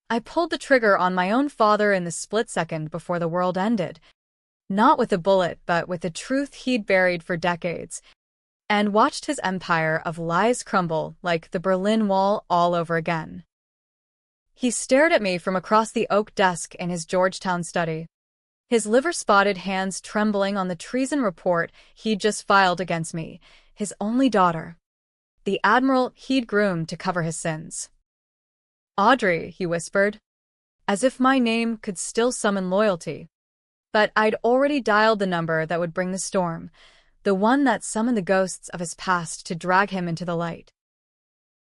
I pulled the trigger on my own father in the split second before the world ended. Not with a bullet, but with the truth he'd buried for decades, and watched his empire of lies crumble like the Berlin Wall all over again. He stared at me from across the oak desk in his Georgetown study, his liver-spotted hands trembling on the treason report he'd just filed against me, his only daughter, the Admiral he'd groomed to cover his sins. "Audrey," he whispered, as if my name could still summon loyalty. But I'd already dialed the number that would bring the storm, the one that summoned the ghosts of his past to drag him into the light.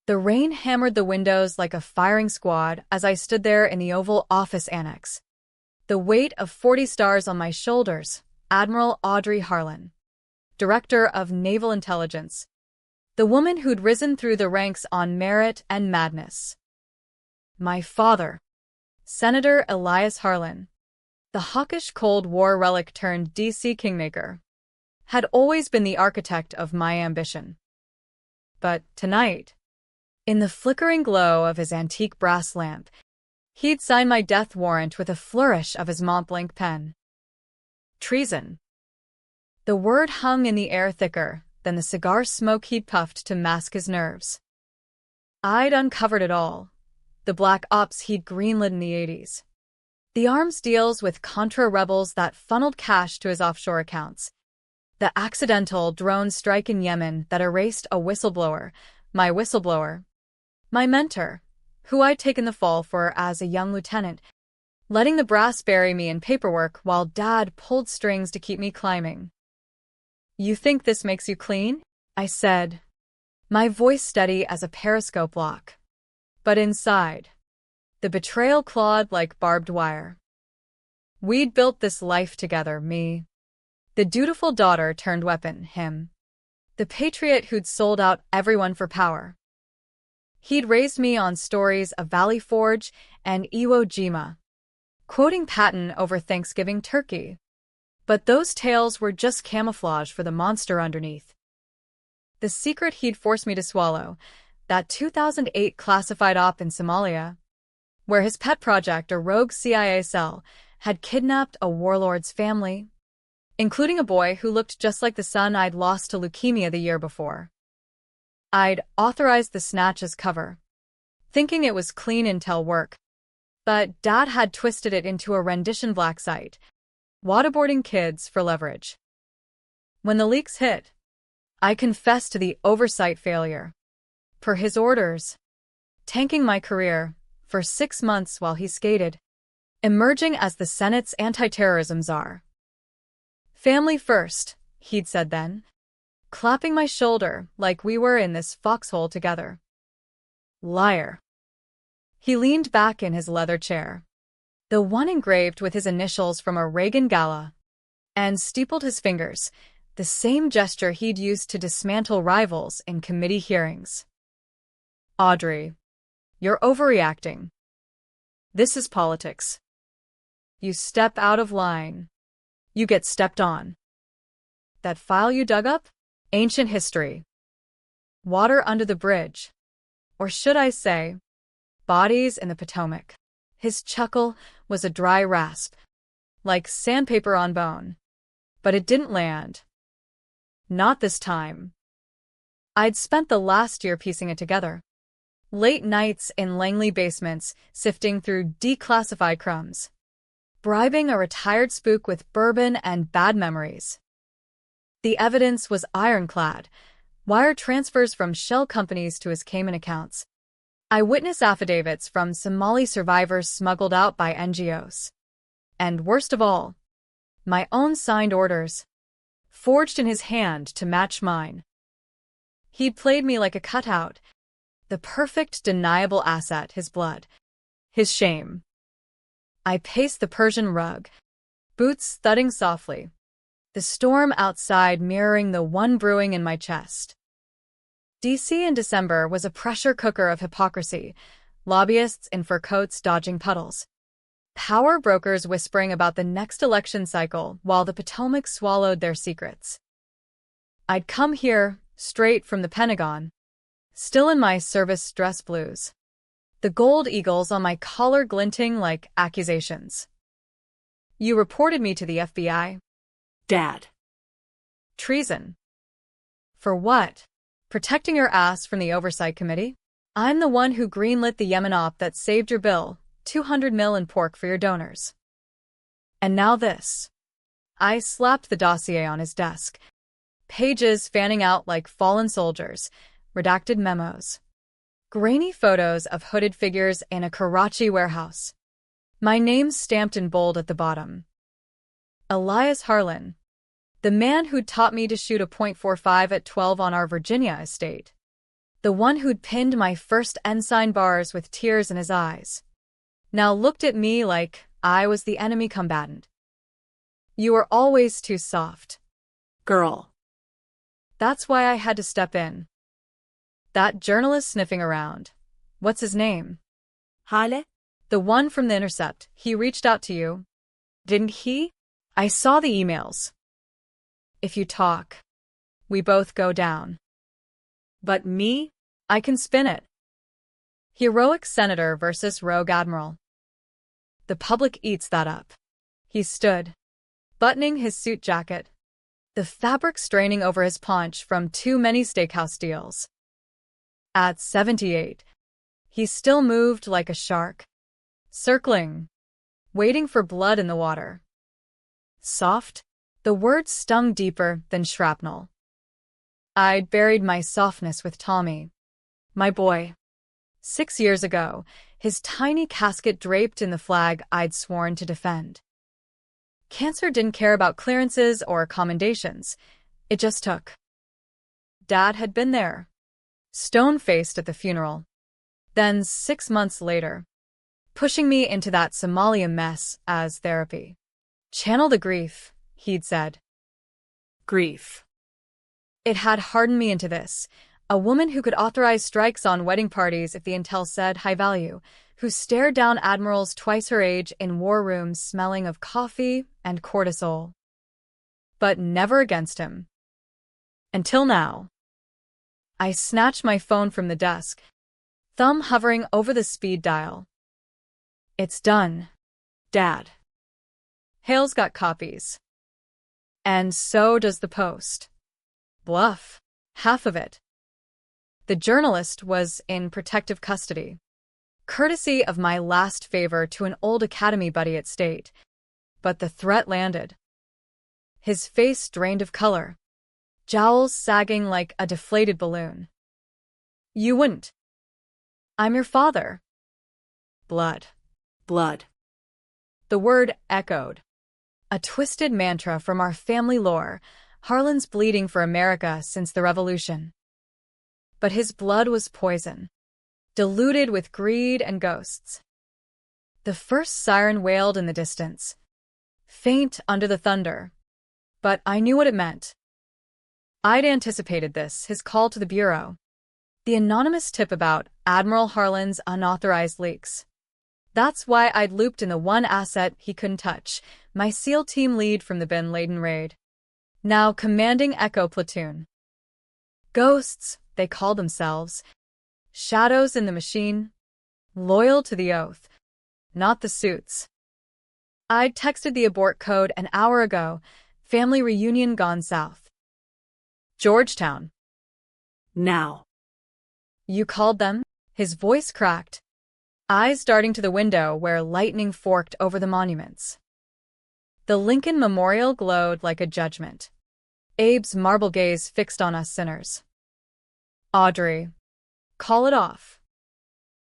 The rain hammered the windows like a firing squad as I stood there in the Oval Office Annex, the weight of 40 stars on my shoulders. Admiral Audrey Harlan, Director of Naval Intelligence, the woman who'd risen through the ranks on merit and madness. My father, Senator Elias Harlan, the hawkish Cold War relic turned DC kingmaker, had always been the architect of my ambition. But tonight, in the flickering glow of his antique brass lamp, he'd signed my death warrant with a flourish of his Montblanc pen. Treason. The word hung in the air thicker than the cigar smoke he'd puffed to mask his nerves. I'd uncovered it all, the black ops he'd greenlit in the 80s. The arms deals with Contra rebels that funneled cash to his offshore accounts. The accidental drone strike in Yemen that erased a whistleblower, my mentor, who I'd taken the fall for as a young lieutenant, letting the brass bury me in paperwork while Dad pulled strings to keep me climbing. "You think this makes you clean?" I said, my voice steady as a periscope lock. But inside, the betrayal clawed like barbed wire. We'd built this life together, me, the dutiful daughter turned weapon, him, the patriot who'd sold out everyone for power. He'd raised me on stories of Valley Forge and Iwo Jima, quoting Patton over Thanksgiving turkey. But those tales were just camouflage for the monster underneath. The secret he'd forced me to swallow, that 2008 classified op in Somalia, where his pet project, a rogue CIA cell, had kidnapped a warlord's family, including a boy who looked just like the son I'd lost to leukemia the year before. I'd authorized the snatch as cover, thinking it was clean intel work, but Dad had twisted it into a rendition black site, waterboarding kids for leverage. When the leaks hit, I confessed to the oversight failure, per his orders, tanking my career for 6 months while he skated, emerging as the Senate's anti-terrorism czar. "Family first," he'd said then, clapping my shoulder like we were in this foxhole together. Liar. He leaned back in his leather chair, the one engraved with his initials from a Reagan gala, and steepled his fingers, the same gesture he'd used to dismantle rivals in committee hearings. "Audrey, you're overreacting. This is politics. You step out of line, you get stepped on. That file you dug up? Ancient history. Water under the bridge. Or should I say, bodies in the Potomac." His chuckle was a dry rasp, like sandpaper on bone. But it didn't land. Not this time. I'd spent the last year piecing it together. Late nights in Langley basements, sifting through declassified crumbs, bribing a retired spook with bourbon and bad memories. The evidence was ironclad: wire transfers from shell companies to his Cayman accounts, eyewitness affidavits from Somali survivors smuggled out by NGOs, and worst of all, my own signed orders, forged in his hand to match mine. He'd played me like a cutout, the perfect deniable asset: his blood, his shame. I paced the Persian rug, boots thudding softly, the storm outside mirroring the one brewing in my chest. DC in December was a pressure cooker of hypocrisy, lobbyists in fur coats dodging puddles, power brokers whispering about the next election cycle while the Potomac swallowed their secrets. I'd come here, straight from the Pentagon, still in my service dress blues, the gold eagles on my collar glinting like accusations. You reported me to the FBI. Dad. Treason. For what? Protecting your ass from the oversight committee? I'm the one who greenlit the Yemen op that saved your bill, 200 mil in pork for your donors. And now this. I slapped the dossier on his desk. Pages fanning out like fallen soldiers, redacted memos. Grainy photos of hooded figures in a Karachi warehouse. My name stamped in bold at the bottom. Elias Harlan. The man who'd taught me to shoot a .45 at 12 on our Virginia estate. The one who'd pinned my first ensign bars with tears in his eyes. Now looked at me like I was the enemy combatant. You were always too soft. Girl. That's why I had to step in. That journalist sniffing around. What's his name? Hale? The one from The Intercept. He reached out to you. Didn't he? I saw the emails. If you talk, we both go down. But me? I can spin it. Heroic senator versus rogue admiral. The public eats that up. He stood, buttoning his suit jacket, the fabric straining over his paunch from too many steakhouse deals. At 78, he still moved like a shark, circling, waiting for blood in the water. Soft? The word stung deeper than shrapnel. I'd buried my softness with Tommy, my boy. 6 years ago, his tiny casket draped in the flag I'd sworn to defend. Cancer didn't care about clearances or commendations. It just took. Dad had been there, stone-faced at the funeral. Then 6 months later, pushing me into that Somalia mess as therapy. Channel the grief, he'd said. Grief. It had hardened me into this, a woman who could authorize strikes on wedding parties if the intel said high value, who stared down admirals twice her age in war rooms smelling of coffee and cortisol. But never against him. Until now. I snatched my phone from the desk, thumb hovering over the speed dial. It's done, Dad. Hale's got copies. And so does the Post. Bluff. Half of it. The journalist was in protective custody, courtesy of my last favor to an old academy buddy at State. But the threat landed. His face drained of color, jowls sagging like a deflated balloon. You wouldn't. I'm your father. Blood. Blood. The word echoed. A twisted mantra from our family lore, Harlan's bleeding for America since the Revolution. But his blood was poison, diluted with greed and ghosts. The first siren wailed in the distance, faint under the thunder. But I knew what it meant. I'd anticipated this, his call to the Bureau. The anonymous tip about Admiral Harlan's unauthorized leaks. That's why I'd looped in the one asset he couldn't touch, my SEAL team lead from the Bin Laden raid. Now commanding Echo Platoon. Ghosts, they called themselves. Shadows in the machine. Loyal to the oath. Not the suits. I'd texted the abort code an hour ago. Family reunion gone south. Georgetown. Now. You called them? His voice cracked, eyes darting to the window where lightning forked over the monuments. The Lincoln Memorial glowed like a judgment. Abe's marble gaze fixed on us sinners. Audrey, call it off.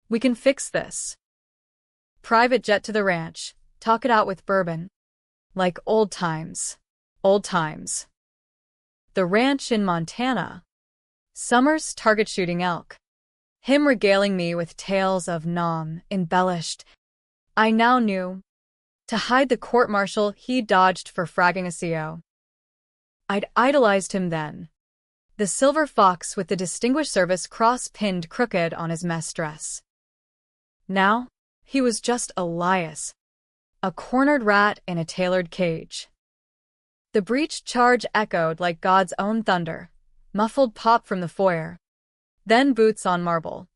We can fix this. Private jet to the ranch, talk it out with bourbon. Like old times. Old times. The ranch in Montana. Summers target shooting elk. Him regaling me with tales of Nam, embellished. I now knew. To hide the court-martial he dodged for fragging a CO. I'd idolized him then. The silver fox with the Distinguished Service cross pinned crooked on his mess dress. Now, he was just Elias. A cornered rat in a tailored cage. The breached charge echoed like God's own thunder. Muffled pop from the foyer. Then boots on marble.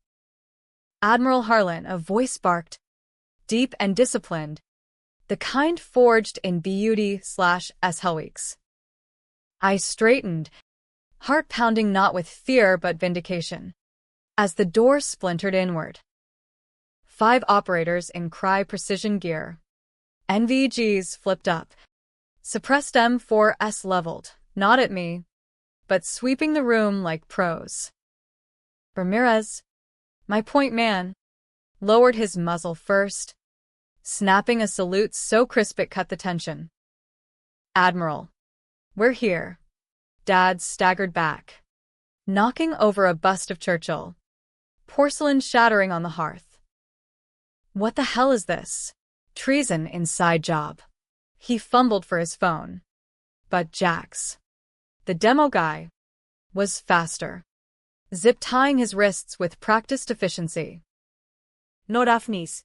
Admiral Harlan, a voice barked, deep and disciplined, the kind forged in beauty/S Hell Weeks. I straightened, heart pounding not with fear but vindication, as the door splintered inward. 5 operators in Cry precision gear. NVGs flipped up. Suppressed M4S leveled, not at me, but sweeping the room like pros. Ramirez, my point man, lowered his muzzle first, snapping a salute so crisp it cut the tension. Admiral, we're here. Dad staggered back, knocking over a bust of Churchill, porcelain shattering on the hearth. What the hell is this? Treason inside job. He fumbled for his phone. But Jax, the demo guy, was faster, zip-tying his wrists with practiced efficiency. No Daphnis.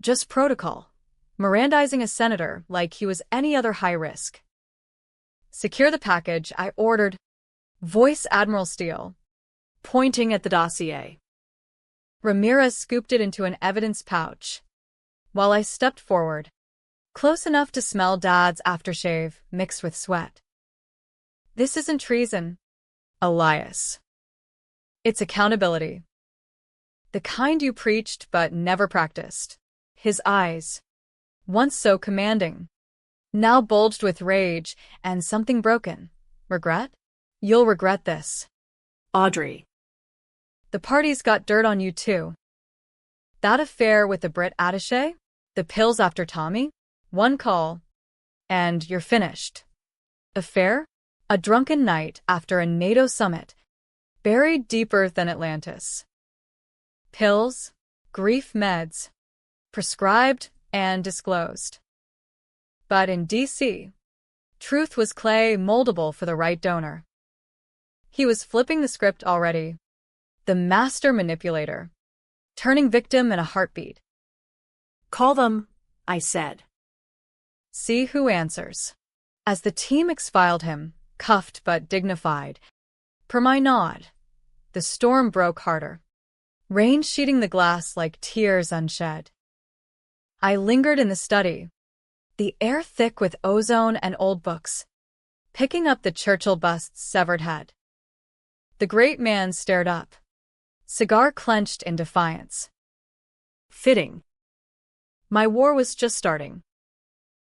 Just protocol, Mirandizing a senator like he was any other high risk. Secure the package, I ordered. Voice Admiral Steele, Pointing at the dossier. Ramirez scooped it into an evidence pouch, while I stepped forward, close enough to smell Dad's aftershave mixed with sweat. This isn't treason, Elias. It's accountability. The kind you preached but never practiced. His eyes, once so commanding, now bulged with rage and something broken. Regret? You'll regret this. Audrey. The party's got dirt on you too. That affair with the Brit attaché? The pills after Tommy? One call, and you're finished. Affair? A drunken night after a NATO summit, buried deeper than Atlantis. Pills, grief meds, prescribed and disclosed. But in D.C., truth was clay moldable for the right donor. He was flipping the script already, the master manipulator, turning victim in a heartbeat. Call them, I said. See who answers. As the team exfiled him, cuffed but dignified, per my nod, the storm broke harder, rain sheeting the glass like tears unshed. I lingered in the study, the air thick with ozone and old books, picking up the Churchill bust's severed head. The great man stared up, cigar clenched in defiance. Fitting. My war was just starting.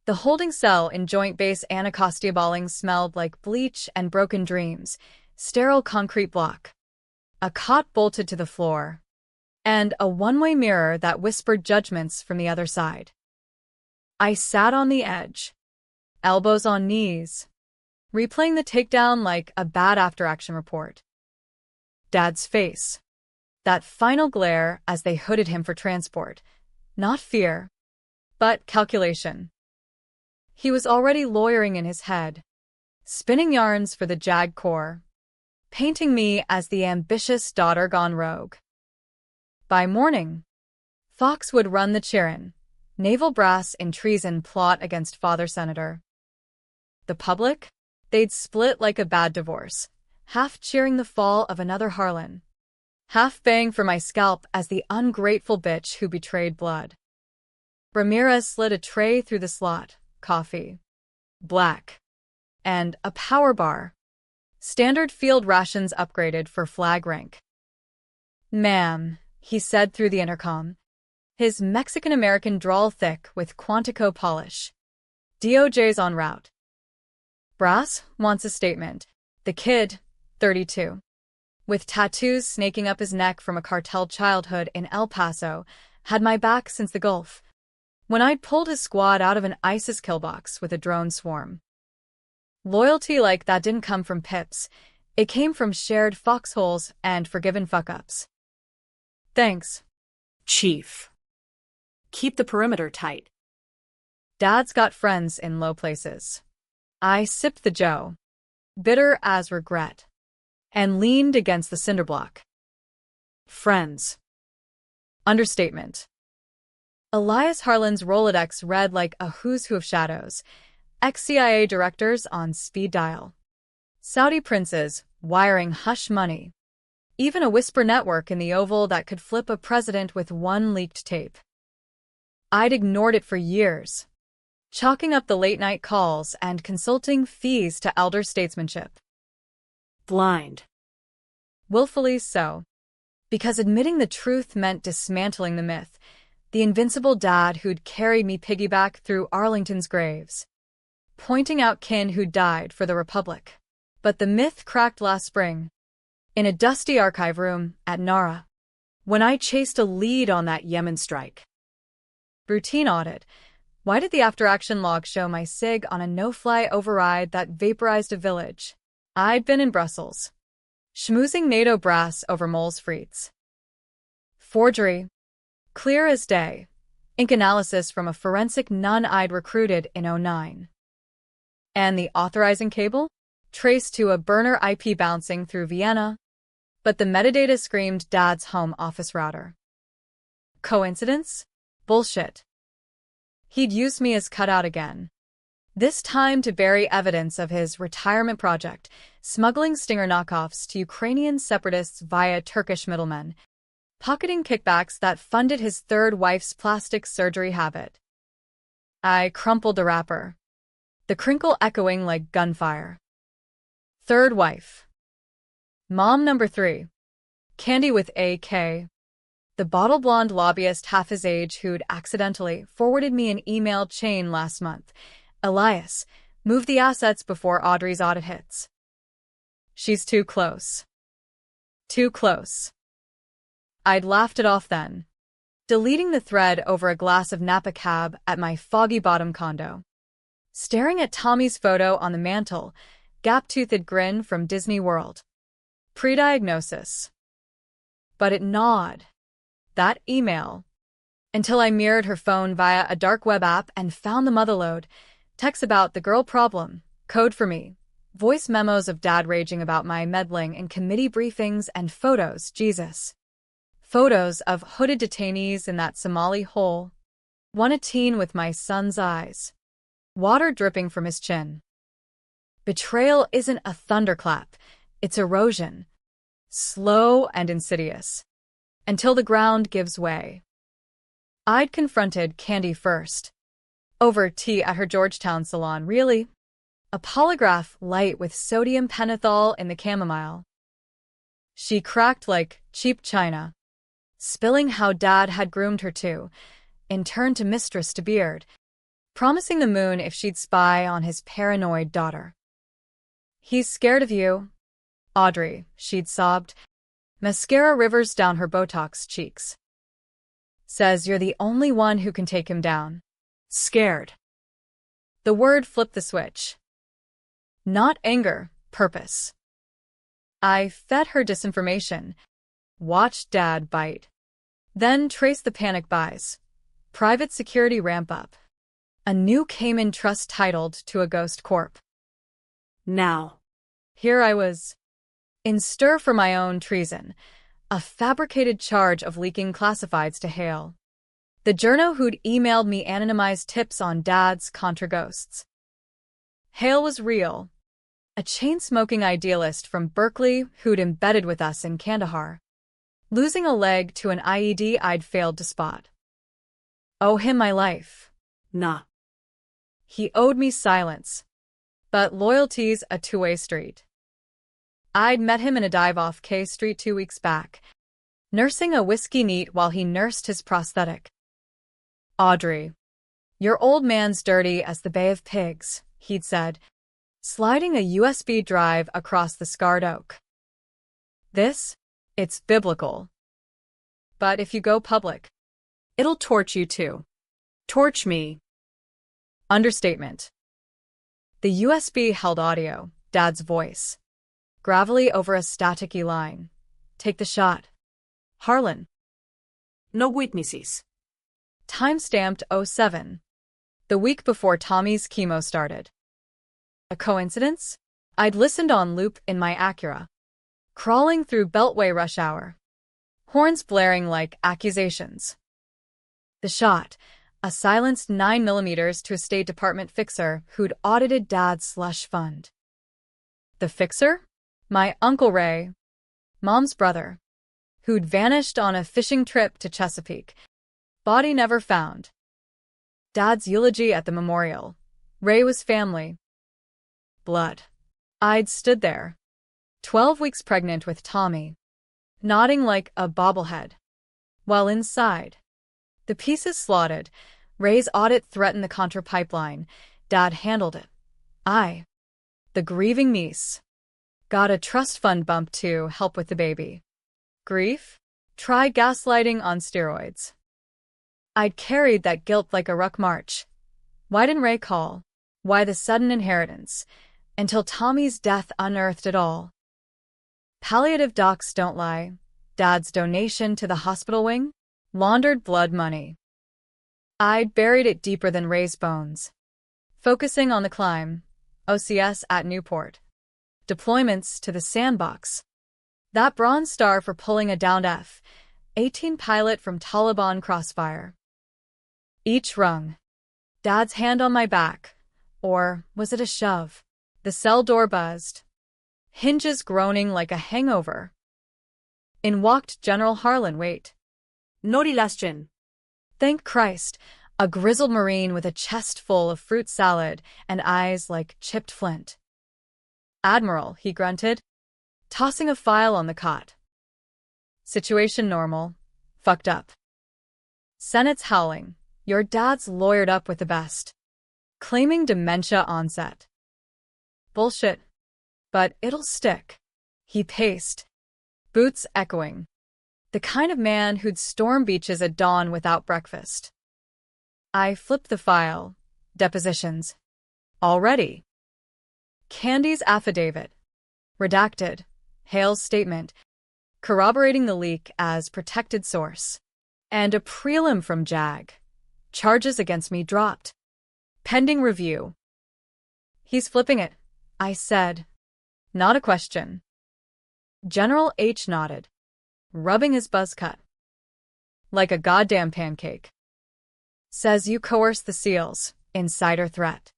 The holding cell in Joint Base Anacostia Balling smelled like bleach and broken dreams, sterile concrete block, a cot bolted to the floor, and a one-way mirror that whispered judgments from the other side. I sat on the edge, elbows on knees, replaying the takedown like a bad after-action report. Dad's face, that final glare as they hooded him for transport, not fear, but calculation. He was already lawyering in his head, spinning yarns for the JAG Corps, painting me as the ambitious daughter gone rogue. By morning, Fox would run the cheerin', naval brass in treason plot against father senator. The public? They'd split like a bad divorce, half cheering the fall of another Harlan, half baying for my scalp as the ungrateful bitch who betrayed blood. Ramirez slid a tray through the slot, coffee, black, and a power bar, standard field rations upgraded for flag rank. Ma'am, he said through the intercom, his Mexican-American drawl thick with Quantico polish. DOJ's en route. Brass wants a statement. The kid, 32, with tattoos snaking up his neck from a cartel childhood in El Paso, had my back since the Gulf, when I'd pulled his squad out of an ISIS killbox with a drone swarm. Loyalty like that didn't come from pips. It came from shared foxholes and forgiven fuck-ups. Thanks, Chief. Keep the perimeter tight. Dad's got friends in low places. I sipped the joe, bitter as regret, and leaned against the cinder block. Friends. Understatement. Elias Harlan's Rolodex read like a who's who of shadows, ex-CIA directors on speed dial, Saudi princes wiring hush money, Even a whisper network in the Oval that could flip a president with one leaked tape. I'd ignored it for years, chalking up the late-night calls and consulting fees to elder statesmanship. Blind. Willfully so. Because admitting the truth meant dismantling the myth, the invincible dad who'd carried me piggyback through Arlington's graves, pointing out kin who died for the Republic. But the myth cracked last spring, in a dusty archive room at NARA, when I chased a lead on that Yemen strike. Routine audit. Why did the after-action log show my SIG on a no-fly override that vaporized a village? I'd been in Brussels, schmoozing NATO brass over moles frites. Forgery. Clear as day. Ink analysis from a forensic nun I'd recruited in '09. And the authorizing cable? Traced to a burner IP bouncing through Vienna, but the metadata screamed Dad's home office router. Coincidence? Bullshit. He'd used me as cutout again. This time to bury evidence of his retirement project, smuggling Stinger knockoffs to Ukrainian separatists via Turkish middlemen, pocketing kickbacks that funded his third wife's plastic surgery habit. I crumpled the wrapper, the crinkle echoing like gunfire. Third wife. Mom number 3. Candy with AK. The bottle blonde lobbyist half his age who'd accidentally forwarded me an email chain last month. Elias, move the assets before Audrey's audit hits. She's too close. Too close. I'd laughed it off then, deleting the thread over a glass of Napa Cab at my Foggy Bottom condo. Staring at Tommy's photo on the mantel, gap-toothed grin from Disney World. Pre-diagnosis. But it gnawed. That email. Until I mirrored her phone via a dark web app and found the motherlode. Texts about the girl problem, code for me, voice memos of Dad raging about my meddling in committee briefings, and photos, Jesus. Photos of hooded detainees in that Somali hole. One a teen with my son's eyes. Water dripping from his chin. Betrayal isn't a thunderclap, it's erosion. Slow and insidious. Until the ground gives way. I'd confronted Candy first. Over tea at her Georgetown salon, really? A polygraph light with sodium pentothal in the chamomile. She cracked like cheap china, spilling how Dad had groomed her to, in turn to mistress to beard, promising the moon if she'd spy on his paranoid daughter. He's scared of you, Audrey, she'd sobbed, mascara rivers down her Botox cheeks. Says you're the only one who can take him down. Scared. The word flipped the switch. Not anger, purpose. I fed her disinformation, watched Dad bite, then traced the panic buys. Private security ramp up. A new Cayman trust titled to a ghost corp. Now. Here I was, in stir for my own treason, a fabricated charge of leaking classifieds to Hale, the journo who'd emailed me anonymized tips on Dad's contra ghosts. Hale was real, a chain-smoking idealist from Berkeley who'd embedded with us in Kandahar, losing a leg to an IED I'd failed to spot. Owe him my life. Nah. He owed me silence, but loyalty's a two-way street. I'd met him in a dive off K Street 2 weeks back, nursing a whiskey neat while he nursed his prosthetic. Audrey, your old man's dirty as the Bay of Pigs, he'd said, sliding a USB drive across the scarred oak. It's biblical. But if you go public, It'll torch you too. Torch me. Understatement. The USB held audio, Dad's voice, gravelly over a staticky line. Take the shot. Harlan. No witnesses. Time-stamped '07. The week before Tommy's chemo started. A coincidence? I'd listened on loop in my Acura, crawling through Beltway rush hour, horns blaring like accusations. The shot, a silenced 9mm to a State Department fixer who'd audited Dad's slush fund. The fixer? My Uncle Ray. Mom's brother, who'd vanished on a fishing trip to Chesapeake. Body never found. Dad's eulogy at the memorial. Ray was family. Blood. I'd stood there, 12 weeks pregnant with Tommy, nodding like a bobblehead, while inside, the pieces slotted. Ray's audit threatened the Contra pipeline. Dad handled it. The grieving niece, got a trust fund bump to help with the baby. Grief? Try gaslighting on steroids. I'd carried that guilt like a ruck march. Why didn't Ray call? Why the sudden inheritance? Until Tommy's death unearthed it all. Palliative docs don't lie. Dad's donation to the hospital wing? Laundered blood money. I'd buried it deeper than Ray's bones. Focusing on the climb. OCS at Newport. Deployments to the sandbox. That Bronze Star for pulling a downed F-18 pilot from Taliban crossfire. Each rung. Dad's hand on my back. Or was it a shove? The cell door buzzed. Hinges groaning like a hangover. In walked General Harlan. Wait. No digestion. Thank Christ, a grizzled Marine with a chest full of fruit salad and eyes like chipped flint. Admiral, he grunted, tossing a file on the cot. Situation normal. Fucked up. Senate's howling. Your dad's lawyered up with the best. Claiming dementia onset. Bullshit. But it'll stick. He paced. Boots echoing. The kind of man who'd storm beaches at dawn without breakfast. I flipped the file. Depositions. Already. Candy's affidavit. Redacted. Hale's statement. Corroborating the leak as protected source. And a prelim from JAG. Charges against me dropped. Pending review. He's flipping it, I said. Not a question. General H nodded, rubbing his buzz cut. Like a goddamn pancake. Says you coerced the SEALs, insider threat.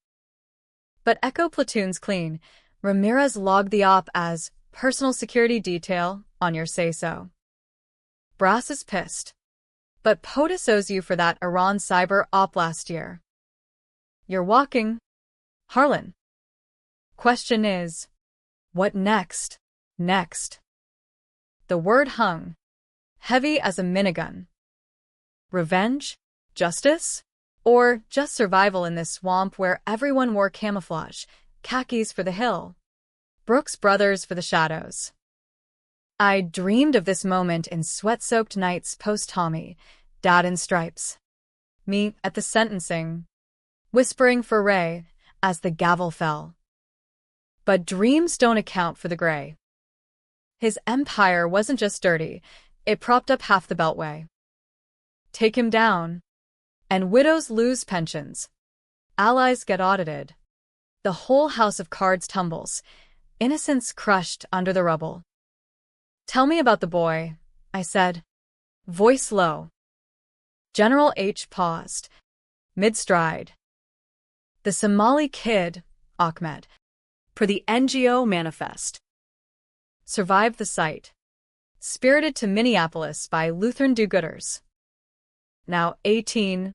But Echo Platoon's clean. Ramirez logged the op as personal security detail on your say-so. Brass is pissed. But POTUS owes you for that Iran cyber op last year. You're walking. Harlan. Question is, what next? Next. The word hung, heavy as a minigun. Revenge? Justice? Or just survival in this swamp where everyone wore camouflage, khakis for the hill, Brooks Brothers for the shadows? I dreamed of this moment in sweat-soaked nights post-Tommy, Dad in stripes. Me at the sentencing, whispering for Ray as the gavel fell. But dreams don't account for the gray. His empire wasn't just dirty, it propped up half the Beltway. Take him down, and widows lose pensions. Allies get audited. The whole house of cards tumbles, innocence crushed under the rubble. Tell me about the boy, I said, voice low. General H paused, mid-stride. The Somali kid, Ahmed, Per the NGO manifest. survived the sight. Spirited to Minneapolis by Lutheran do-gooders. Now 18,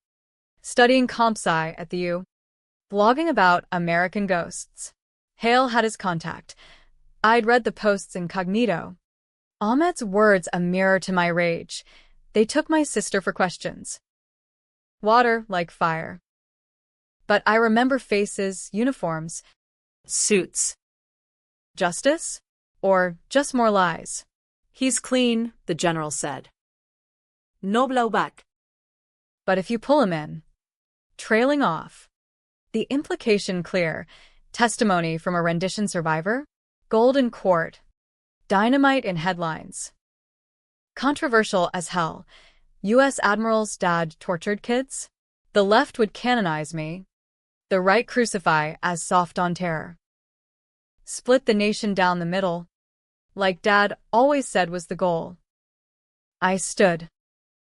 studying comp-sci at the U, blogging about American ghosts. Hale had his contact. I'd read the posts incognito. Ahmed's words a mirror to my rage. They took my sister for questions. Water like fire. But I remember faces, uniforms. Suits. Justice? Or just more lies? He's clean, the general said. No blowback. But if you pull him in, trailing off. The implication clear. Testimony from a rendition survivor? Golden Court. Dynamite in headlines. Controversial as hell. U.S. Admiral's dad tortured kids? The left would canonize me. The right crucify as soft on terror. Split the nation down the middle, like Dad always said was the goal. I stood,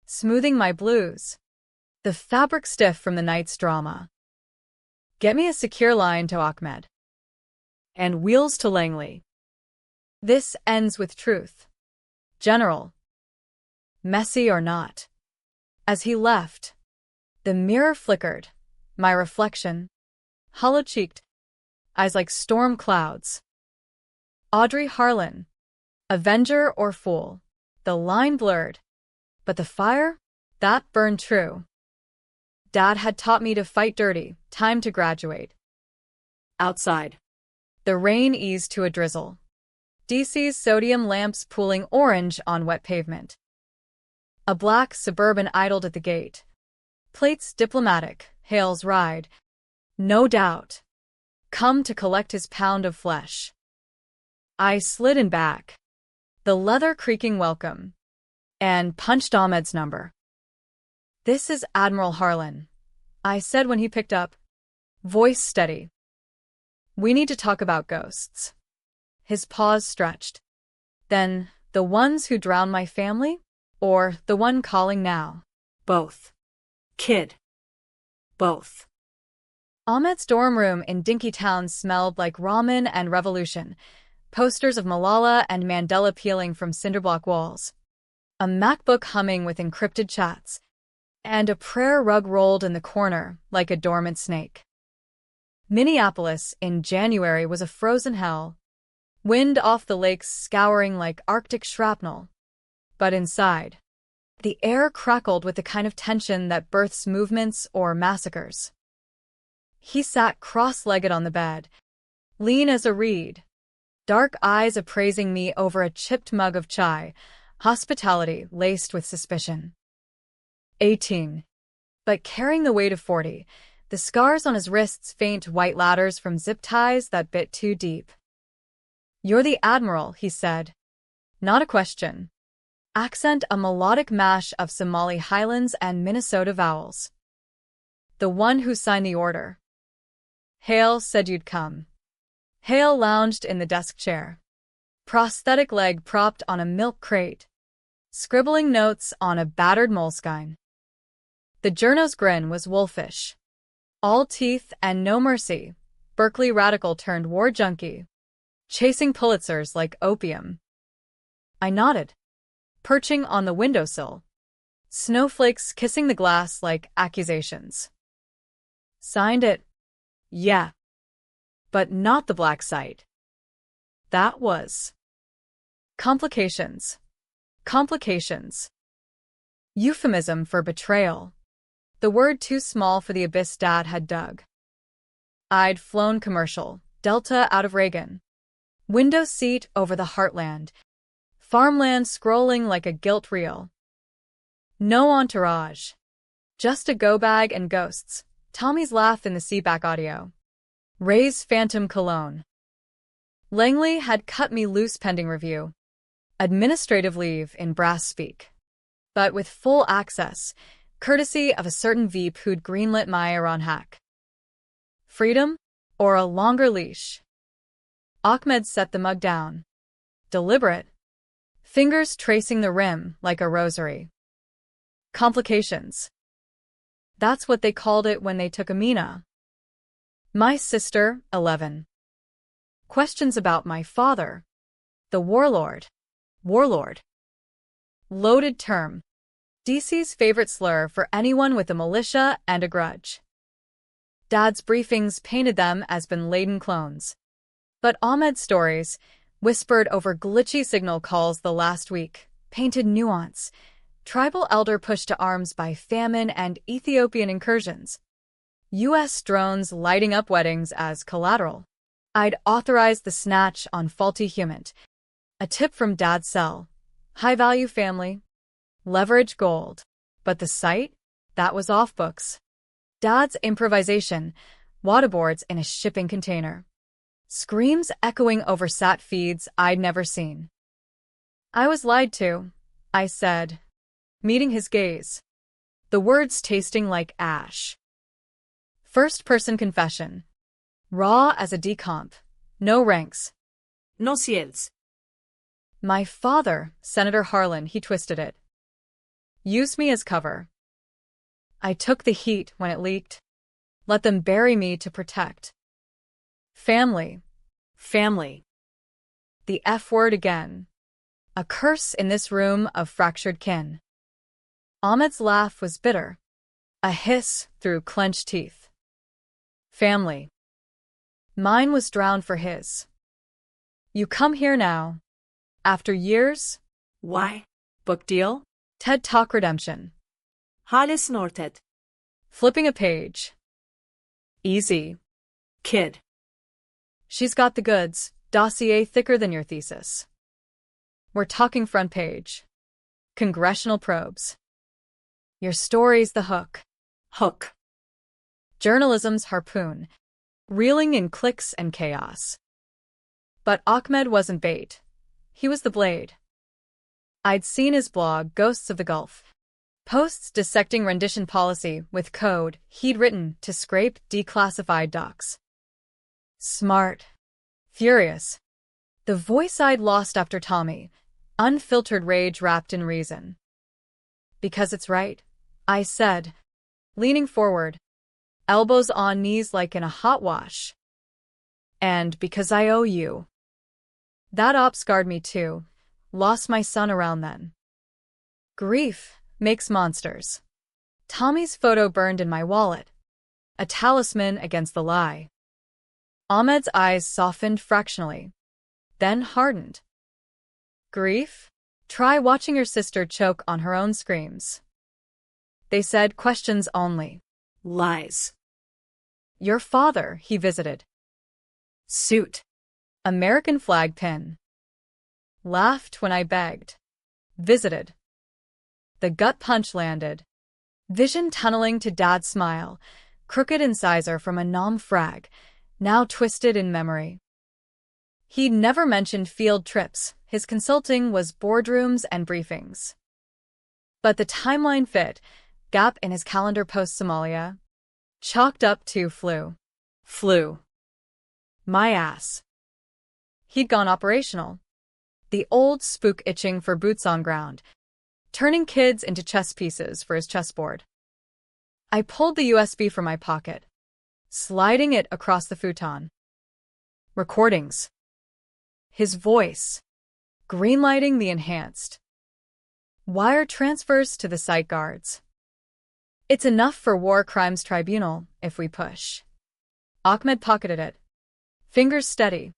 smoothing my blues, the fabric stiff from the night's drama. Get me a secure line to Ahmed. And wheels to Langley. This ends with truth. General. Messy or not. As he left, the mirror flickered, my reflection, hollow-cheeked, eyes like storm clouds. Audrey Harlan. Avenger or fool? The line blurred. But the fire? That burned true. Dad had taught me to fight dirty, time to graduate. Outside. The rain eased to a drizzle. DC's sodium lamps pooling orange on wet pavement. A black Suburban idled at the gate. Plates diplomatic, Hale's ride. No doubt. Come to collect his pound of flesh. I slid in back. The leather creaking welcome. And punched Ahmed's number. "This is Admiral Harlan," I said when he picked up. Voice steady. "We need to talk about ghosts." His paws stretched. "Then, the ones who drowned my family? Or the one calling now?" Both. Kid. Both. Ahmed's dorm room in Dinkytown smelled like ramen and revolution, posters of Malala and Mandela peeling from cinderblock walls, a MacBook humming with encrypted chats, and a prayer rug rolled in the corner like a dormant snake. Minneapolis in January was a frozen hell, wind off the lakes scouring like Arctic shrapnel. But inside, the air crackled with the kind of tension that births movements or massacres. He sat cross-legged on the bed, lean as a reed, dark eyes appraising me over a chipped mug of chai, hospitality laced with suspicion. 18. But carrying the weight of 40, the scars on his wrists faint white ladders from zip ties that bit too deep. "You're the Admiral," he said. Not a question. Accent a melodic mash of Somali Highlands and Minnesota vowels. "The one who signed the order." "Hale said you'd come." Hale lounged in the desk chair, prosthetic leg propped on a milk crate, scribbling notes on a battered moleskine. The journo's grin was wolfish. All teeth and no mercy, Berkeley radical turned war junkie, chasing Pulitzers like opium. I nodded, perching on the windowsill, snowflakes kissing the glass like accusations. "Signed it?" "Yeah. But not the black site." "That was." Complications. Complications. Euphemism for betrayal. The word too small for the abyss Dad had dug. I'd flown commercial, Delta out of Reagan. Window seat over the heartland. Farmland scrolling like a gilt reel. No entourage. Just a go bag and ghosts. Tommy's laugh in the seatback audio. Ray's phantom cologne. Langley had cut me loose pending review. Administrative leave in brass speak. But with full access, courtesy of a certain Veep who'd greenlit my Iran hack. Freedom? Or a longer leash? Ahmed set the mug down. Deliberate. Fingers tracing the rim like a rosary. Complications. That's what they called it when they took Amina. My sister, 11. Questions about my father. The warlord. Warlord. Loaded term. DC's favorite slur for anyone with a militia and a grudge. Dad's briefings painted them as bin-laden clones. But Ahmed's stories, whispered over glitchy signal calls the last week, painted nuance. Tribal elder pushed to arms by famine and Ethiopian incursions. U.S. drones lighting up weddings as collateral. I'd authorized the snatch on faulty humant. A tip from Dad's cell. High-value family. Leverage gold. But the site? That was off books. Dad's improvisation. Waterboards in a shipping container. Screams echoing over sat feeds I'd never seen. I was lied to, I said, meeting his gaze. The words tasting like ash. First-person confession. Raw as a decomp. No ranks. No cielos. My father, Senator Harlan, he twisted it. Used me as cover. I took the heat when it leaked. Let them bury me to protect. Family. Family. The F word again. A curse in this room of fractured kin. Ahmed's laugh was bitter. A hiss through clenched teeth. Family. Mine was drowned for his. You come here now. After years? Why? Book deal? TED Talk redemption. Hale snorted. Flipping a page. Easy. Kid. She's got the goods, dossier thicker than your thesis. We're talking front page. Congressional probes. Your story's the hook. Hook. Journalism's harpoon. Reeling in clicks and chaos. But Ahmed wasn't bait. He was the blade. I'd seen his blog, Ghosts of the Gulf. Posts dissecting rendition policy with code he'd written to scrape declassified docs. Smart. Furious. The voice I'd lost after Tommy. Unfiltered rage wrapped in reason. Because it's right, I said, leaning forward, elbows on knees like in a hot wash. And because I owe you. That op scarred me too. Lost my son around then. Grief makes monsters. Tommy's photo burned in my wallet. A talisman against the lie. Ahmed's eyes softened fractionally, then hardened. Grief? Try watching your sister choke on her own screams. They said questions only. Lies. Your father, he visited. Suit. American flag pin. Laughed when I begged. Visited. The gut punch landed. Vision tunneling to Dad's smile. Crooked incisor from a nom-frag, now twisted in memory. He'd never mentioned field trips. His consulting was boardrooms and briefings. But the timeline fit, gap in his calendar post-Somalia. Chalked up to flu. Flu. My ass. He'd gone operational. The old spook itching for boots on ground, turning kids into chess pieces for his chessboard. I pulled the USB from my pocket, sliding it across the futon. Recordings. His voice, greenlighting the enhanced. Wire transfers to the site guards. It's enough for War Crimes Tribunal, if we push. Ahmed pocketed it, fingers steady,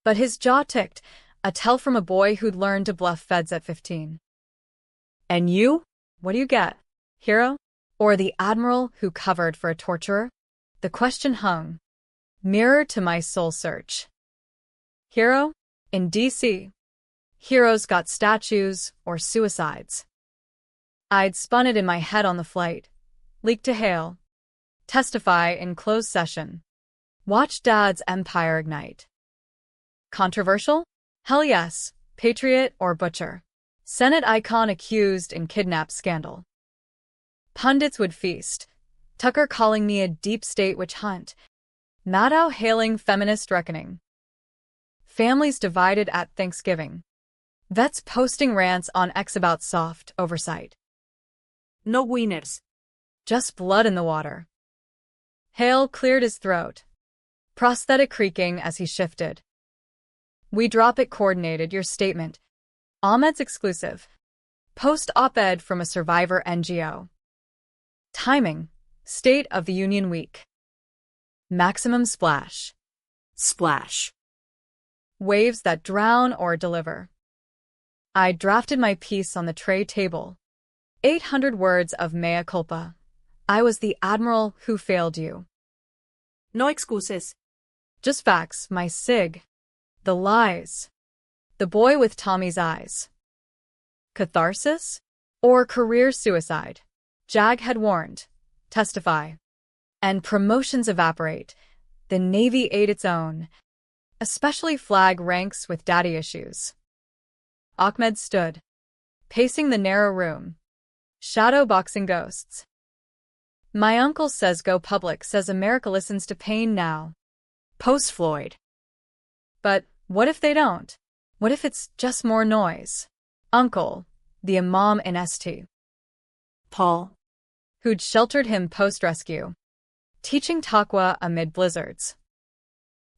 but his jaw ticked, a tell from a boy who'd learned to bluff feds at 15. And you? What do you get? Hero? Or the Admiral who covered for a torturer? The question hung, mirror to my soul search. Hero? In D.C. Heroes got statues or suicides. I'd spun it in my head on the flight, leaked to Hale, testify in closed session, watch Dad's empire ignite. Controversial? Hell yes, patriot or butcher. Senate icon accused in kidnap scandal. Pundits would feast, Tucker calling me a deep state witch hunt, Maddow hailing feminist reckoning. Families divided at Thanksgiving. Vets posting rants on X about soft oversight. No winners. Just blood in the water. Hale cleared his throat, prosthetic creaking as he shifted. We drop it coordinated your statement. Ahmed's exclusive. Post op-ed from a survivor NGO. Timing. State of the Union Week. Maximum splash. Splash. Waves that drown or deliver. I drafted my piece on the tray table. 800 words of mea culpa. I was the Admiral who failed you. No excuses. Just facts, my sig. The lies. The boy with Tommy's eyes. Catharsis? Or career suicide? Jag had warned. Testify. And promotions evaporate. The Navy ate its own. Especially flag ranks with daddy issues. Ahmed stood, pacing the narrow room. Shadow boxing ghosts. My uncle says go public, says America listens to pain now. Post-Floyd. But what if they don't? What if it's just more noise? Uncle, the imam in St. Paul, who'd sheltered him post-rescue, teaching taqwa amid blizzards.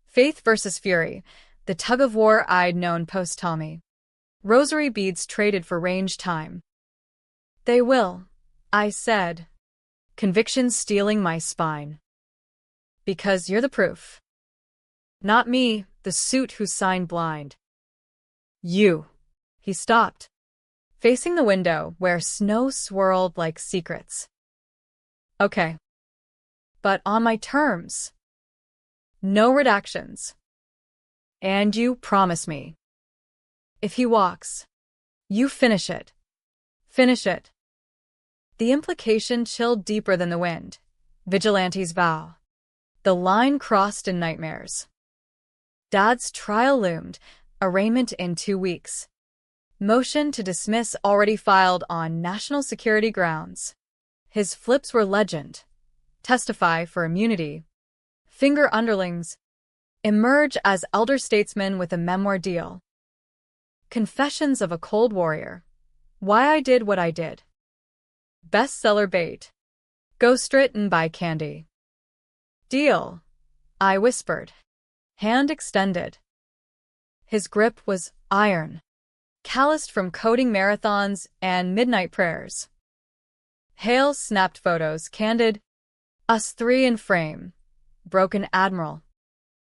Faith versus fury, the tug-of-war I'd known post-Tommy. Rosary beads traded for range time. They will, I said. Conviction stealing my spine. Because you're the proof. Not me, the suit who signed blind. You. He stopped, facing the window where snow swirled like secrets. Okay. But on my terms. No redactions. And you promise me. If he walks, you finish it. Finish it. The implication chilled deeper than the wind. Vigilante's vow. The line crossed in nightmares. Dad's trial loomed, arraignment in 2 weeks. Motion to dismiss already filed on national security grounds. His flips were legend. Testify for immunity. Finger underlings. Emerge as elder statesmen with a memoir deal. Confessions of a cold warrior. Why I did what I did. Bestseller bait. Ghostwritten by Candy. Deal, I whispered. Hand extended. His grip was iron, calloused from coding marathons and midnight prayers. Hale snapped photos, candid. Us 3 in frame. Broken Admiral.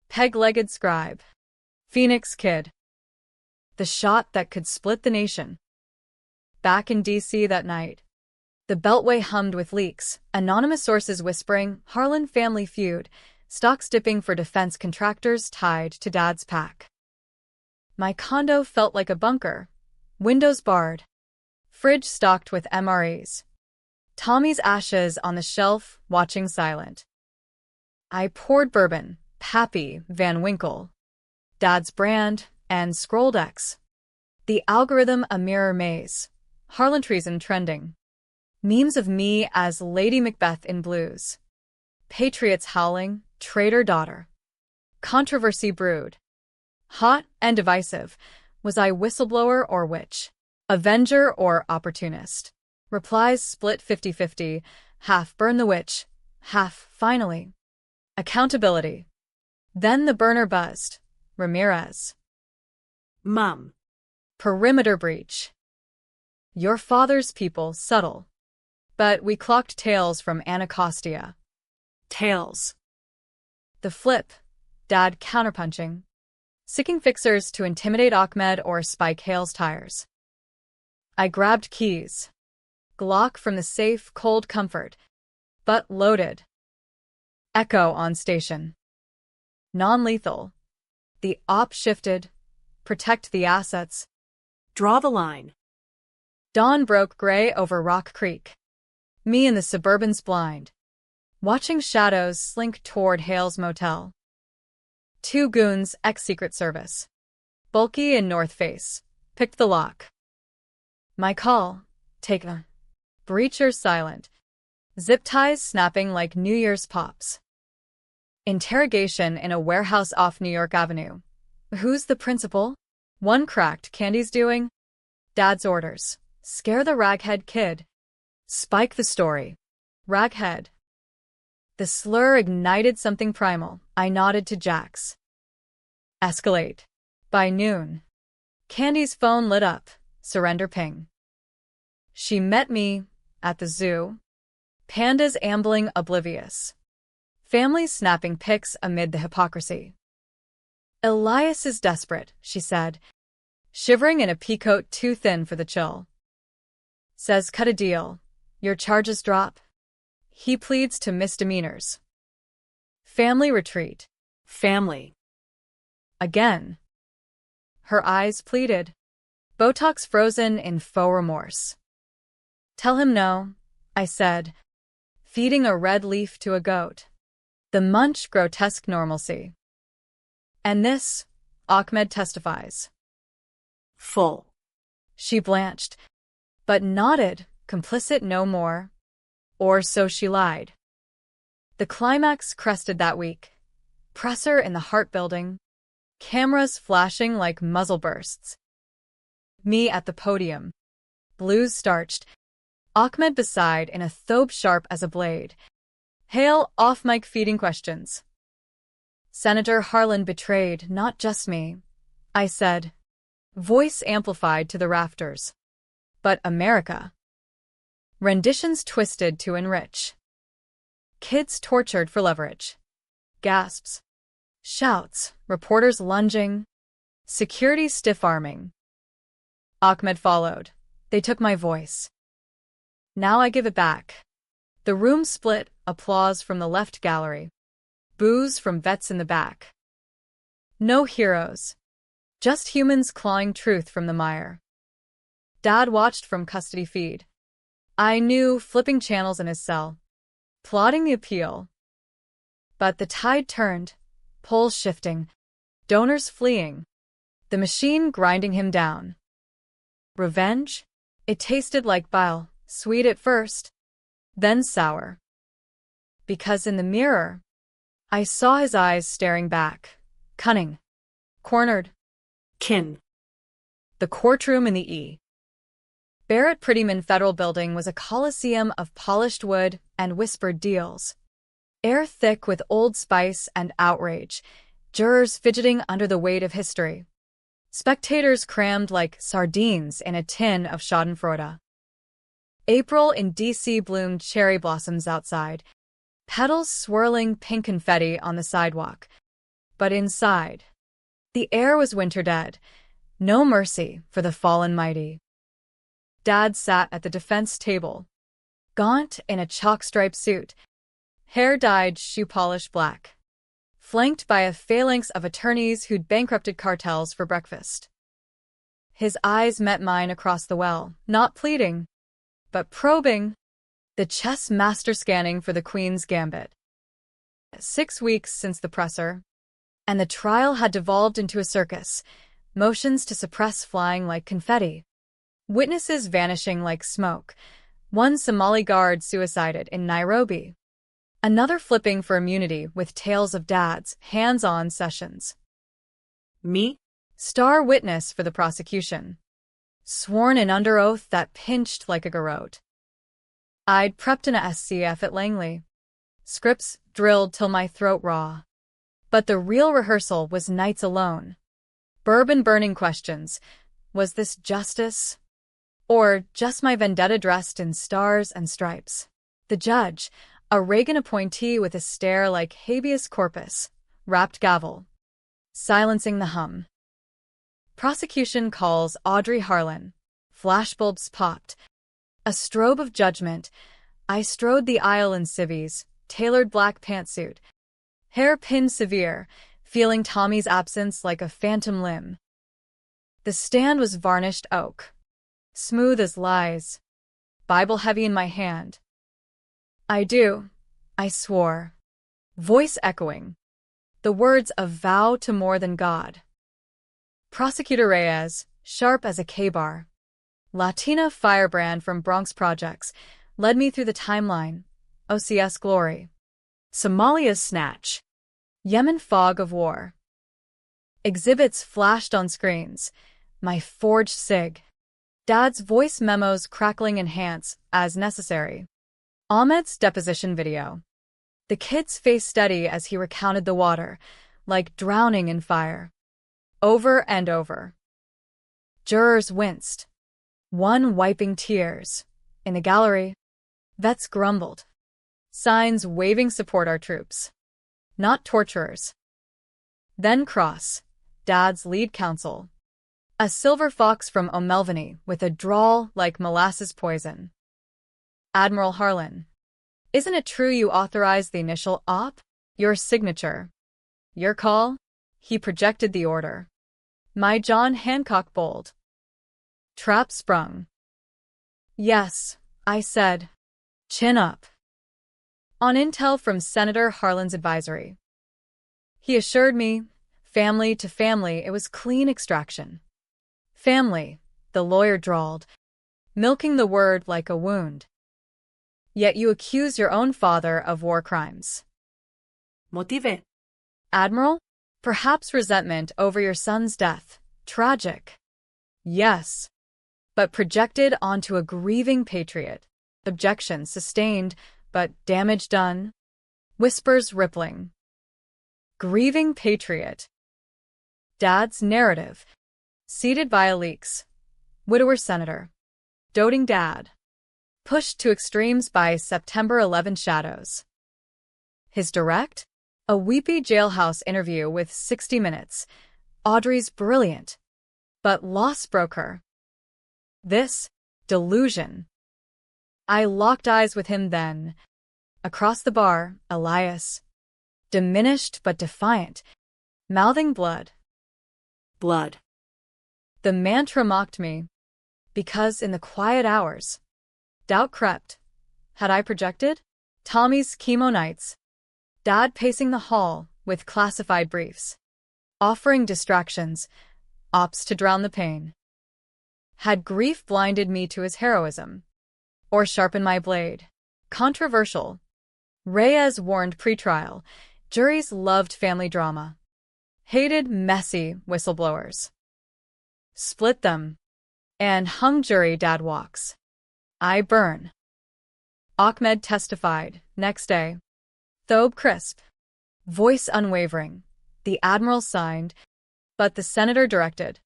Peg-legged scribe. Phoenix Kid. The shot that could split the nation. Back in D.C. that night. The Beltway hummed with leaks, anonymous sources whispering, Harlan family feud, stocks dipping for defense contractors tied to Dad's pack. My condo felt like a bunker. Windows barred. Fridge stocked with MREs. Tommy's ashes on the shelf, watching silent. I poured bourbon, Pappy, Van Winkle, Dad's brand, and scrolled X. The algorithm a mirror maze. Harlan Treason trending. Memes of me as Lady Macbeth in blues. Patriots howling, traitor daughter. Controversy brewed. Hot and divisive. Was I whistleblower or witch? Avenger or opportunist? Replies split 50-50. Half burn the witch. Half, finally. Accountability. Then the burner buzzed. Ramirez. Mom. Perimeter breach. Your father's people, subtle. But we clocked tails from Anacostia. Tails. The flip. Dad counterpunching. Sicking fixers to intimidate Ahmed or spike Hale's tires. I grabbed keys. Glock from the safe, cold comfort. But loaded. Echo on station. Non-lethal. The op shifted. Protect the assets. Draw the line. Dawn broke gray over Rock Creek. Me in the Suburban's blind. Watching shadows slink toward Hale's motel. 2 goons, ex-Secret Service. Bulky in North Face. Picked the lock. My call. Take a. Breacher silent. Zip ties snapping like New Year's pops. Interrogation in a warehouse off New York Avenue. Who's the principal? One cracked. Candy's doing. Dad's orders. Scare the raghead kid. Spike the story. Raghead. The slur ignited something primal. I nodded to Jax. Escalate. By noon. Candy's phone lit up. Surrender ping. She met me at the zoo. Pandas ambling oblivious. Families snapping pics amid the hypocrisy. Elias is desperate, she said, shivering in a peacoat too thin for the chill. Says cut a deal. Your charges drop. He pleads to misdemeanors. Family retreat. Family. Again. Her eyes pleaded. Botox frozen in faux remorse. Tell him no, I said, feeding a red leaf to a goat. The munch grotesque normalcy. And this, Ahmed testifies. Full. She blanched, but nodded, complicit no more. Or so she lied. The climax crested that week. Presser in the heart building. Cameras flashing like muzzle bursts. Me at the podium. Blues starched. Ahmed beside in a thobe sharp as a blade. Hale off-mic feeding questions. Senator Harlan betrayed not just me, I said. Voice amplified to the rafters. But America. Renditions twisted to enrich. Kids tortured for leverage. Gasps. Shouts. Reporters lunging. Security stiff-arming. Ahmed followed. They took my voice. Now I give it back. The room split, applause from the left gallery. Boos from vets in the back. No heroes. Just humans clawing truth from the mire. Dad watched from custody feed. I knew, flipping channels in his cell. Plotting the appeal. But the tide turned, poles shifting, donors fleeing, the machine grinding him down. Revenge? It tasted like bile, sweet at first, then sour. Because in the mirror, I saw his eyes staring back, cunning, cornered. Kin. The courtroom in the E. Barrett Prettyman Federal Building was a coliseum of polished wood and whispered deals. Air thick with Old Spice and outrage, jurors fidgeting under the weight of history. Spectators crammed like sardines in a tin of schadenfreude. April in D.C. bloomed cherry blossoms outside, petals swirling pink confetti on the sidewalk. But inside, the air was winter dead, no mercy for the fallen mighty. Dad sat at the defense table, gaunt in a chalk-striped suit, hair dyed shoe-polish black, flanked by a phalanx of attorneys who'd bankrupted cartels for breakfast. His eyes met mine across the well, not pleading, but probing, the chess master scanning for the Queen's gambit. 6 weeks since the presser, and the trial had devolved into a circus, motions to suppress flying like confetti. Witnesses vanishing like smoke. One Somali guard suicided in Nairobi. Another flipping for immunity with tales of Dad's hands-on sessions. Me? Star witness for the prosecution. Sworn in under oath that pinched like a garrote. I'd prepped in a SCF at Langley. Scripts drilled till my throat raw. But the real rehearsal was nights alone. Bourbon-burning questions. Was this justice? Or just my vendetta dressed in stars and stripes? The judge, a Reagan appointee with a stare like habeas corpus, rapped gavel, silencing the hum. Prosecution calls Audrey Harlan. Flashbulbs popped. A strobe of judgment. I strode the aisle in civvies, tailored black pantsuit, hair pinned severe, feeling Tommy's absence like a phantom limb. The stand was varnished oak, smooth as lies, Bible heavy in my hand. I do, I swore, voice echoing, the words of vow to more than God. Prosecutor Reyes, sharp as a K-bar, Latina firebrand from Bronx Projects, led me through the timeline, OCS glory, Somalia's snatch, Yemen fog of war. Exhibits flashed on screens, my forged sig. Dad's voice memos crackling enhance, as necessary. Ahmed's deposition video. The kid's face steady as he recounted the water, like drowning in fire. Over and over. Jurors winced. One wiping tears. In the gallery, vets grumbled. Signs waving support our troops. Not torturers. Then Cross, Dad's lead counsel. A silver fox from O'Melveny with a drawl like molasses poison. Admiral Harlan. Isn't it true you authorized the initial op? Your signature. Your call? He projected the order. My John Hancock bold. Trap sprung. Yes, I said. Chin up. On intel from Senator Harlan's advisory. He assured me, family to family, it was clean extraction. Family, the lawyer drawled, milking the word like a wound. Yet you accuse your own father of war crimes. Motive. Admiral? Perhaps resentment over your son's death. Tragic. Yes. But projected onto a grieving patriot. Objection sustained, but damage done. Whispers rippling. Grieving patriot. Dad's narrative. Seated via leaks. Widower senator. Doting dad. Pushed to extremes by September 11 shadows. His direct? A weepy jailhouse interview with 60 Minutes. Audrey's brilliant. But loss broke her. This? Delusion. I locked eyes with him then. Across the bar, Elias. Diminished but defiant. Mouthing blood. Blood. The mantra mocked me. Because in the quiet hours, doubt crept. Had I projected? Tommy's chemo nights. Dad pacing the hall with classified briefs. Offering distractions, ops to drown the pain. Had grief blinded me to his heroism? Or sharpened my blade? Controversial. Reyes warned pretrial. Juries loved family drama. Hated messy whistleblowers. Split them. And hung jury dad walks. I burn. Ahmed testified, next day. Thobe crisp. Voice unwavering. The Admiral signed, but the senator directed.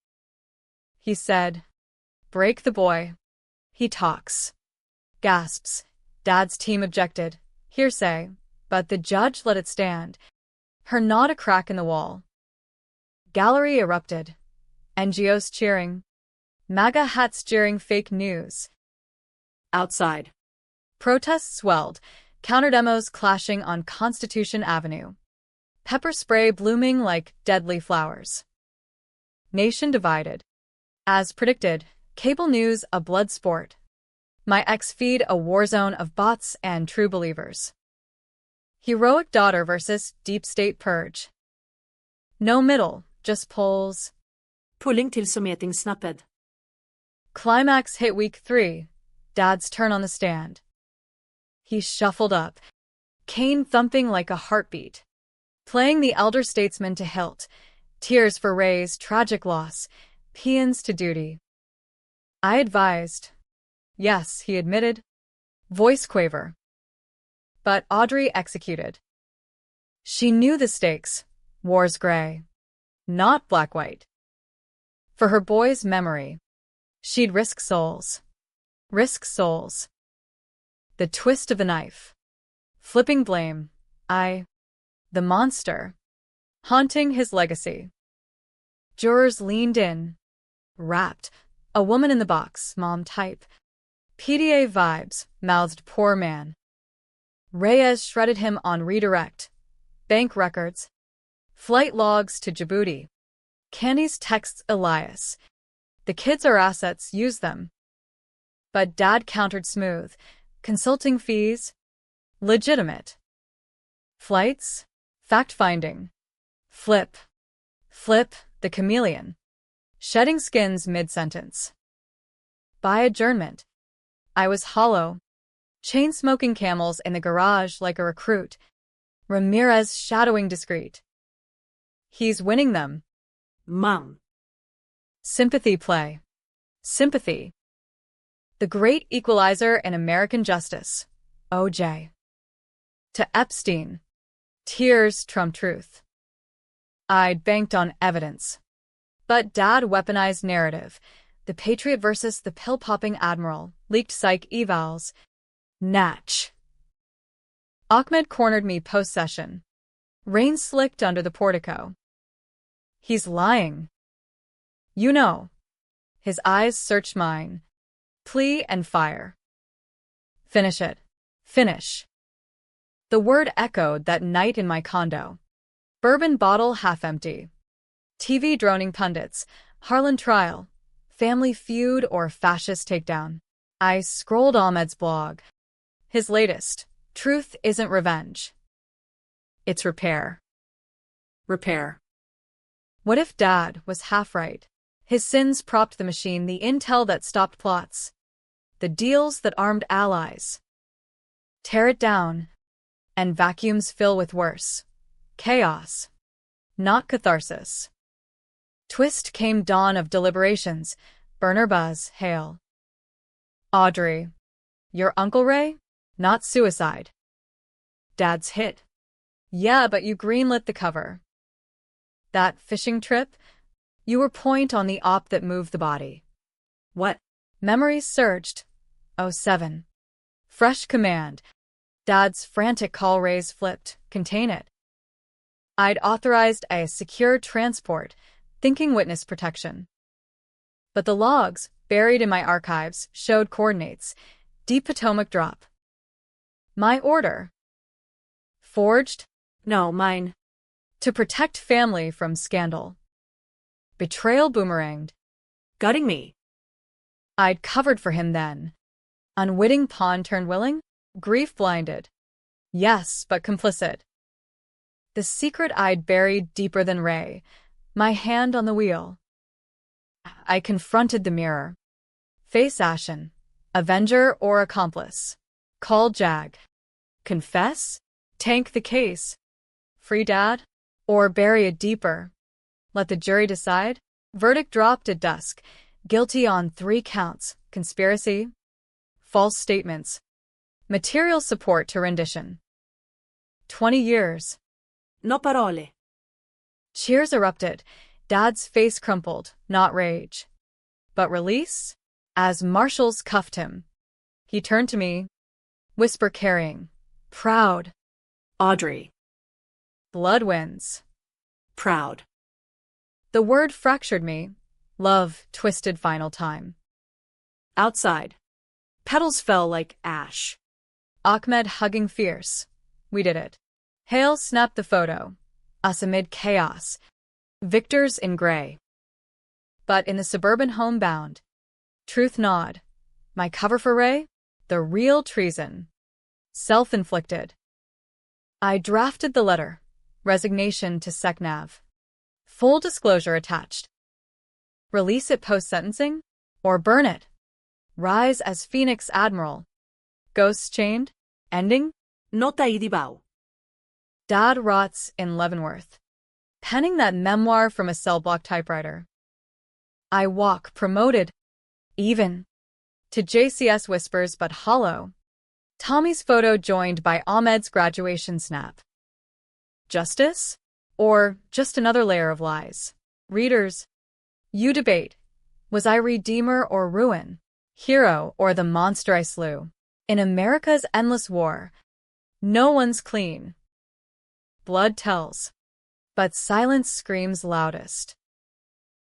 He said, break the boy. He talks. Gasps. Dad's team objected. Hearsay. But the judge let it stand. Her nod a crack in the wall. Gallery erupted. NGOs cheering. MAGA hats jeering fake news. Outside. Protests swelled, counterdemos clashing on Constitution Avenue. Pepper spray blooming like deadly flowers. Nation divided. As predicted, cable news a blood sport. My ex-feed a war zone of bots and true believers. Heroic daughter versus deep state purge. No middle, just polls. Pulling till summetingsnapped. Climax hit week 3. Dad's turn on the stand. He shuffled up, cane thumping like a heartbeat. Playing the elder statesman to hilt. Tears for Ray's tragic loss. Paeans to duty. I advised. Yes, he admitted. Voice quaver. But Audrey executed. She knew the stakes. War's gray. Not black-white. For her boy's memory. She'd risk souls. Risk souls. The twist of the knife. Flipping blame. The monster. Haunting his legacy. Jurors leaned in. Rapt. A woman in the box, mom type. PDA vibes, mouthed poor man. Reyes shredded him on redirect. Bank records. Flight logs to Djibouti. Candy's texts Elias. The kids are assets, use them. But Dad countered smooth. Consulting fees? Legitimate. Flights? Fact-finding. Flip. Flip, the chameleon. Shedding skins mid-sentence. By adjournment. I was hollow. Chain-smoking camels in the garage like a recruit. Ramirez shadowing discreet. He's winning them. Mom. Sympathy play. Sympathy. The great equalizer in American justice. O.J. To Epstein. Tears trump truth. I'd banked on evidence. But Dad weaponized narrative. The Patriot versus the pill-popping Admiral. Leaked psych evals. Natch. Ahmed cornered me post-session. Rain slicked under the portico. He's lying. You know. His eyes searched mine. Plea and fire. Finish it. Finish. The word echoed that night in my condo. Bourbon bottle half empty. TV droning pundits. Harlan trial. Family feud or fascist takedown. I scrolled Ahmed's blog. His latest. Truth isn't revenge. It's repair. Repair. What if Dad was half right? His sins propped the machine, the intel that stopped plots. The deals that armed allies. Tear it down. And vacuums fill with worse. Chaos. Not catharsis. Twist came dawn of deliberations. Burner buzz, hail. Audrey. Your Uncle Ray? Not suicide. Dad's hit. Yeah, but you greenlit the cover. That fishing trip? You were point on the op that moved the body. What? Memories surged. Oh, 07. Fresh command. Dad's frantic call rays flipped. Contain it. I'd authorized a secure transport, thinking witness protection. But the logs, buried in my archives, showed coordinates. Deep Potomac drop. My order. Forged? No, mine. To protect family from scandal. Betrayal boomeranged. Gutting me. I'd covered for him then. Unwitting pawn turned willing? Grief blinded. Yes, but complicit. The secret I'd buried deeper than Ray. My hand on the wheel. I confronted the mirror. Face ashen. Avenger or accomplice. Call Jag. Confess? Tank the case. Free Dad? Or bury it deeper? Let the jury decide? Verdict dropped at dusk. Guilty on 3 counts. Conspiracy. False statements. Material support to rendition. 20 years. No parole. Cheers erupted. Dad's face crumpled, not rage. But release? As marshals cuffed him. He turned to me. Whisper carrying. Proud. Audrey. Blood wins. Proud. The word fractured me. Love twisted final time. Outside. Petals fell like ash. Ahmed hugging fierce. We did it. Hale snapped the photo. Us amid chaos. Victors in gray. But in the suburban homebound. Truth gnawed. My cover for Ray? The real treason. Self-inflicted. I drafted the letter. Resignation to SecNav. Full disclosure attached. Release it post-sentencing? Or burn it? Rise as Phoenix Admiral. Ghosts chained? Ending? Nota idibao. Dad rots in Leavenworth. Penning that memoir from a cell block typewriter. I walk, promoted. Even. To JCS whispers but hollow. Tommy's photo joined by Ahmed's graduation snap. Justice? Or just another layer of lies? Readers, you debate. Was I redeemer or ruin? Hero or the monster I slew? In America's endless war, no one's clean. Blood tells. But silence screams loudest.